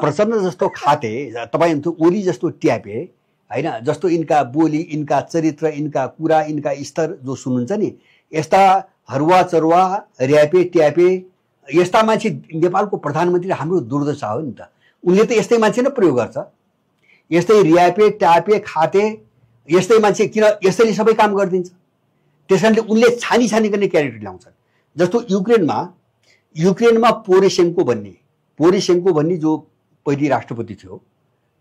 प्रचण्ड जस्तो खाते, तपाईँ ओली जस्तो ट्यापे होइन, जस्तो यिनका बोली, यिनका चरित्र, यिनका कुरा, यिनका स्तर जो सुन्नुहुन्छ नि, यस्ता हरुवा चरुवा र्यापे ट्यापे यस्ता मान्छे नेपालको प्रधानमन्त्री हाम्रो दुर्दशा हो नि त। उनले त यस्तै मान्छे नै प्रयोग गर्छ, यस्तै र्यापे ट्यापे खाते यस्तै मान्छे किन यस्तैले सबै काम गरिदिन्छ। त्यस कारणले उनले छानी छानी गर्ने क्यारेक्टर ल्याउँछन्। जस्तो युक्रेनमा पोरोसेन्को भन्ने जो पहिलो राष्ट्रपति थियो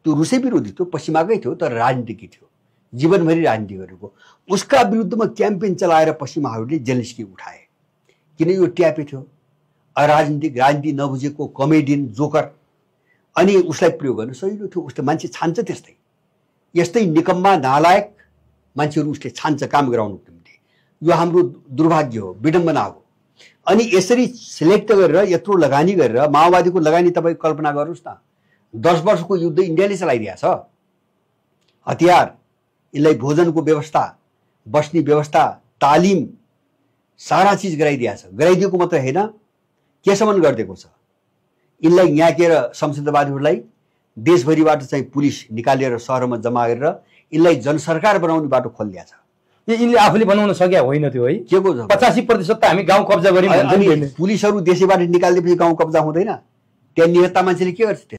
त्यो रुसै विरोधी थियो, पश्चिमाकै थियो, तर राजनीतिज्ञ थियो, जीवनभरि राजनीति गरेको। उसका विरुद्धमा क्याम्पेन चलाएर पश्चिमाहरूले जेलेन्स्की उठाए, किन यो ट्यापे थियो, अराजनीतिक, राजनीति नबुझेको कमेडियन जोकर। अनि उसलाई प्रयोग गर्न सजिलो थियो, उसले मान्छे छान्छ। त्यस्तै यस्तै निकम्मा नालायक मान्छेहरू उसले छान्छ काम गराउनुको निम्ति। यो हाम्रो दुर्भाग्य हो, विडम्बना हो। अनि यसरी सिलेक्ट गरेर यत्रो लगानी गरेर माओवादीको लगानी तपाईँ कल्पना गर्नुहोस् न, 10 वर्षको युद्ध इन्डियाले चलाइदिएछ। हतियार, यसलाई भोजनको व्यवस्था, बस्ने व्यवस्था, तालिम, सारा चिज गराइदिएछ। गराइदिएको मात्र होइन, केसम्म गरिदिएको छ। यिनलाई याकेर संसदवादीहरूलाई देशभरिबाट चाहिँ पुलिस निकालेर सहरमा जम्मा गरेर यिनलाई जनसरकार बनाउने बाटो खोलिदिएछ। यिनले आफूले बनाउन सके होइन त्यो है, के को 85% त हामी गाउँ कब्जा गर्यौँ। पुलिसहरू देशैबाट निकाल्दिएपछि गाउँ कब्जा हुँदैन, त्यहाँ निहत्ता मान्छेले के गर्छ?